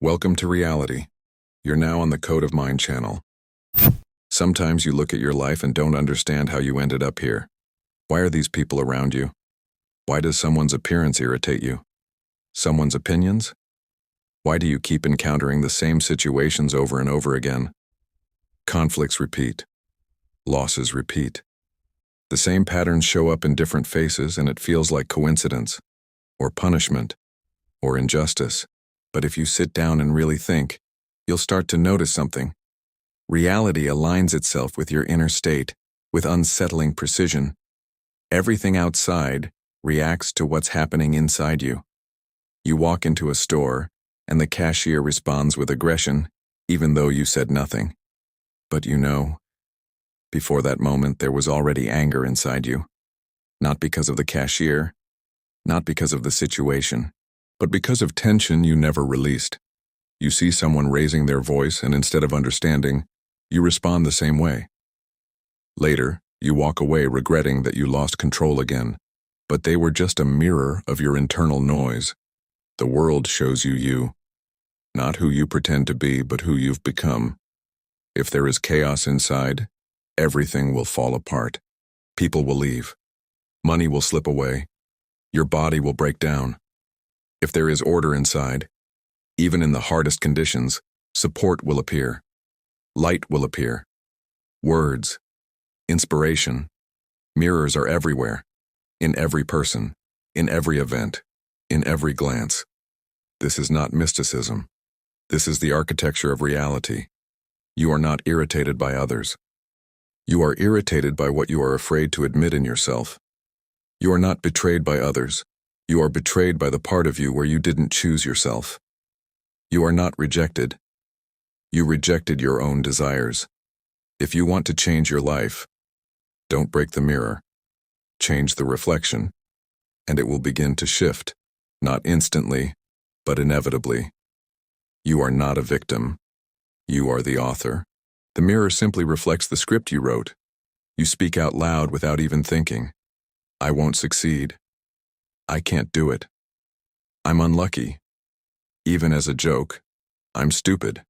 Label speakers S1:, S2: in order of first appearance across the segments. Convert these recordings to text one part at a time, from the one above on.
S1: Welcome to reality. You're now on the Code of Mind channel. Sometimes you look at your life and don't understand how you ended up here. Why are these people around you? Why does someone's appearance irritate you? Someone's opinions? Why do you keep encountering the same situations over and over again? Conflicts repeat. Losses repeat. The same patterns show up in different faces, and it feels like coincidence, or punishment, or injustice. But if you sit down and really think, you'll start to notice something. Reality aligns itself with your inner state with unsettling precision. Everything outside reacts to what's happening inside you. You walk into a store, and the cashier responds with aggression, even though you said nothing. But you know, before that moment there was already anger inside you. Not because of the cashier, not because of the situation, but because of tension you never released. You see someone raising their voice, and instead of understanding, you respond the same way. Later, you walk away regretting that you lost control again, but they were just a mirror of your internal noise. The world shows you, not who you pretend to be, but who you've become. If there is chaos inside, everything will fall apart. People will leave. Money will slip away. Your body will break down. If there is order inside, even in the hardest conditions, support will appear. Light will appear. Words, inspiration, mirrors are everywhere, in every person, in every event, in every glance. This is not mysticism. This is the architecture of reality. You are not irritated by others. You are irritated by what you are afraid to admit in yourself. You are not betrayed by others. You are betrayed by the part of you where you didn't choose yourself. You are not rejected. You rejected your own desires. If you want to change your life, don't break the mirror. Change the reflection, and it will begin to shift, not instantly, but inevitably. You are not a victim. You are the author. The mirror simply reflects the script you wrote. You speak out loud without even thinking. I won't succeed. I can't do it. I'm unlucky. Even as a joke, I'm stupid.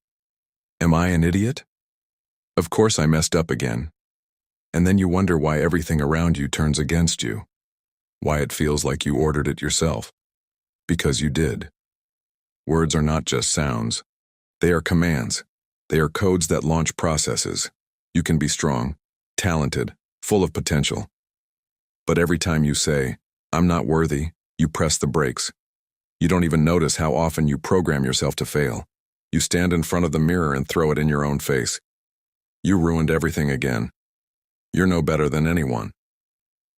S1: Am I an idiot? Of course I messed up again. And then you wonder why everything around you turns against you. Why it feels like you ordered it yourself. Because you did. Words are not just sounds. They are commands. They are codes that launch processes. You can be strong, talented, full of potential. But every time you say, I'm not worthy, you press the brakes. You don't even notice how often you program yourself to fail. You stand in front of the mirror and throw it in your own face. You ruined everything again. You're no better than anyone.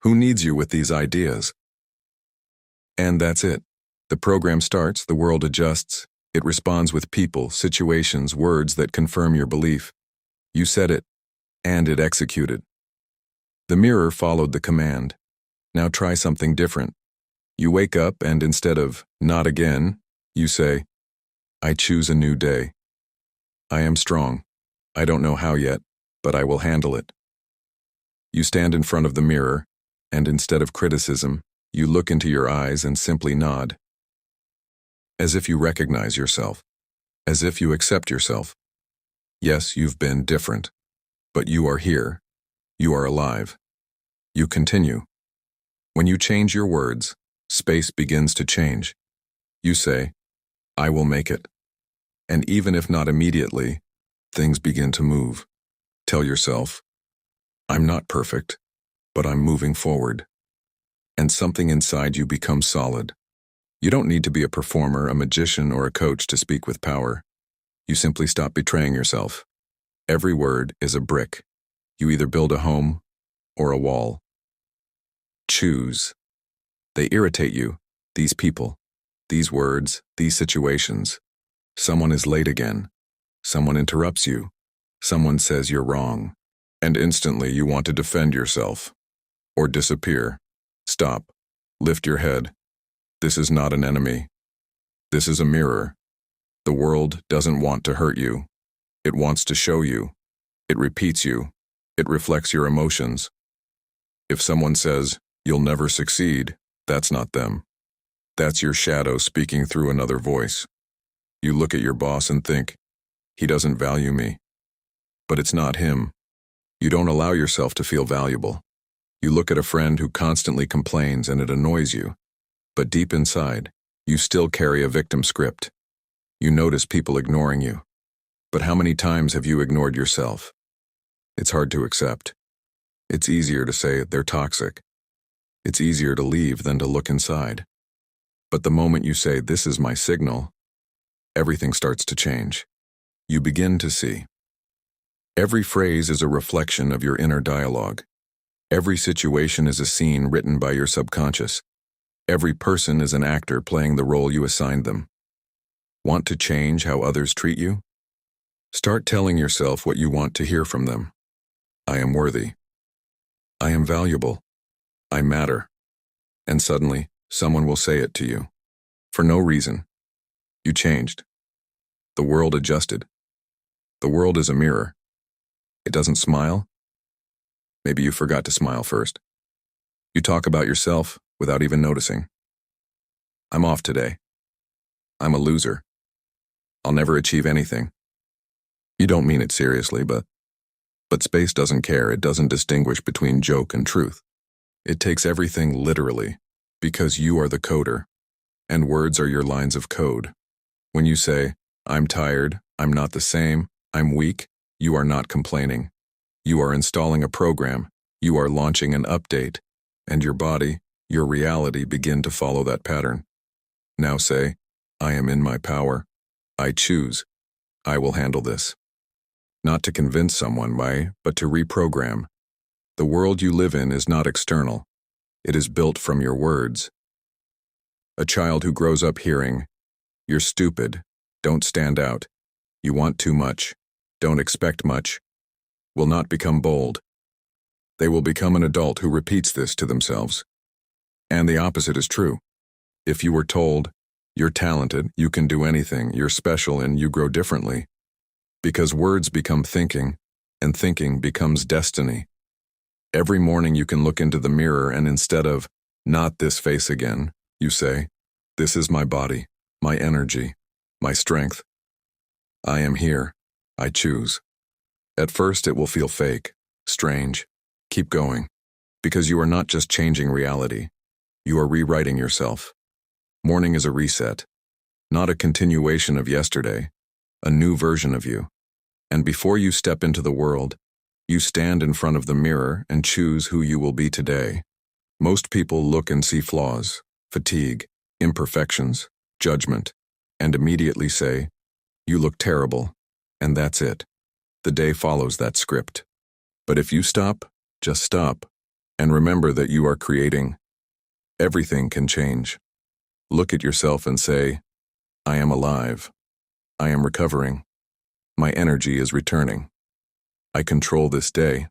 S1: Who needs you with these ideas? And that's it. The program starts, the world adjusts. It responds with people, situations, words that confirm your belief. You said it, and it executed. The mirror followed the command. Now try something different. You wake up and instead of, not again, you say, I choose a new day. I am strong. I don't know how yet, but I will handle it. You stand in front of the mirror, and instead of criticism, you look into your eyes and simply nod. As if you recognize yourself. As if you accept yourself. Yes, you've been different. But you are here. You are alive. You continue. When you change your words, space begins to change. You say, I will make it. And even if not immediately, things begin to move. Tell yourself, I'm not perfect, but I'm moving forward. And something inside you becomes solid. You don't need to be a performer, a magician, or a coach to speak with power. You simply stop betraying yourself. Every word is a brick. You either build a home or a wall. Choose. They irritate you, these people, these words, these situations. Someone is late again. Someone interrupts you. Someone says you're wrong. And instantly you want to defend yourself. Or disappear. Stop. Lift your head. This is not an enemy. This is a mirror. The world doesn't want to hurt you. It wants to show you. It repeats you. It reflects your emotions. If someone says, you'll never succeed, that's not them. That's your shadow speaking through another voice. You look at your boss and think, he doesn't value me. But it's not him. You don't allow yourself to feel valuable. You look at a friend who constantly complains and it annoys you. But deep inside, you still carry a victim script. You notice people ignoring you. But how many times have you ignored yourself? It's hard to accept. It's easier to say they're toxic. It's easier to leave than to look inside. But the moment you say, this is my signal, everything starts to change. You begin to see. Every phrase is a reflection of your inner dialogue. Every situation is a scene written by your subconscious. Every person is an actor playing the role you assigned them. Want to change how others treat you? Start telling yourself what you want to hear from them. I am worthy. I am valuable. I matter. And suddenly, someone will say it to you. For no reason. You changed. The world adjusted. The world is a mirror. It doesn't smile. Maybe you forgot to smile first. You talk about yourself without even noticing. I'm off today. I'm a loser. I'll never achieve anything. You don't mean it seriously, but space doesn't care. It doesn't distinguish between joke and truth. It takes everything literally, because you are the coder, and words are your lines of code. When you say, I'm tired, I'm not the same, I'm weak, you are not complaining. You are installing a program, you are launching an update, and your body, your reality begin to follow that pattern. Now say, I am in my power. I choose. I will handle this. Not to convince someone why, but to reprogram. The world you live in is not external. It is built from your words. A child who grows up hearing, you're stupid, don't stand out, you want too much, don't expect much, will not become bold. They will become an adult who repeats this to themselves. And the opposite is true. If you were told, you're talented, you can do anything, you're special, and you grow differently. Because words become thinking, and thinking becomes destiny. Every morning you can look into the mirror and instead of, not this face again, you say, this is my body, my energy, my strength. I am here. I choose. At first it will feel fake, strange. Keep going. Because you are not just changing reality. You are rewriting yourself. Morning is a reset. Not a continuation of yesterday. A new version of you. And before you step into the world, you stand in front of the mirror and choose who you will be today. Most people look and see flaws, fatigue, imperfections, judgment, and immediately say, you look terrible, and that's it. The day follows that script. But if you stop, just stop, and remember that you are creating. Everything can change. Look at yourself and say, I am alive. I am recovering. My energy is returning. I control this day.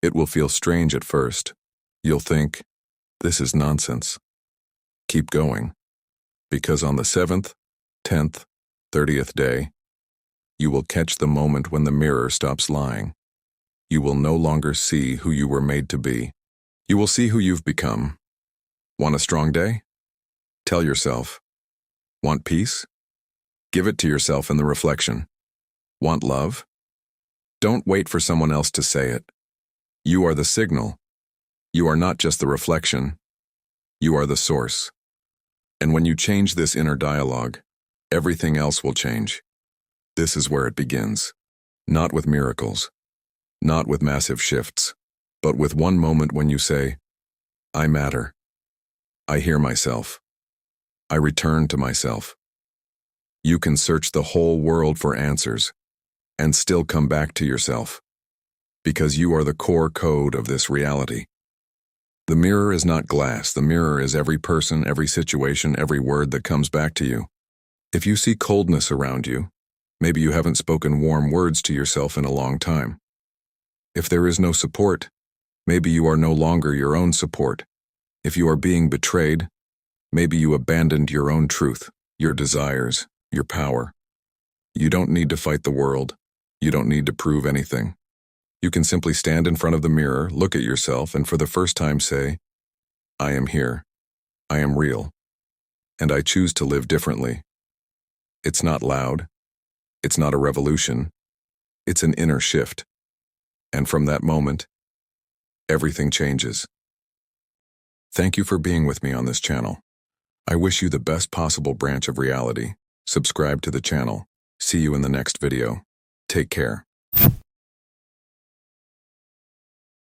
S1: It will feel strange at first. You'll think, this is nonsense. Keep going. Because on the 7th, 10th, 30th day, you will catch the moment when the mirror stops lying. You will no longer see who you were made to be. You will see who you've become. Want a strong day? Tell yourself. Want peace? Give it to yourself in the reflection. Want love? Don't wait for someone else to say it. You are the signal. You are not just the reflection. You are the source. And when you change this inner dialogue, everything else will change. This is where it begins. Not with miracles. Not with massive shifts. But with one moment when you say, I matter. I hear myself. I return to myself. You can search the whole world for answers and still come back to yourself, because you are the core code of this reality. The mirror is not glass. The mirror is every person, every situation, every word that comes back to you. If you see coldness around you, maybe you haven't spoken warm words to yourself in a long time. If there is no support, maybe you are no longer your own support. If you are being betrayed, maybe you abandoned your own truth, your desires, your power. You don't need to fight the world. You don't need to prove anything. You can simply stand in front of the mirror, look at yourself, and for the first time say, I am here. I am real. And I choose to live differently. It's not loud. It's not a revolution. It's an inner shift. And from that moment, everything changes. Thank you for being with me on this channel. I wish you the best possible branch of reality. Subscribe to the channel. See you in the next video. Take care.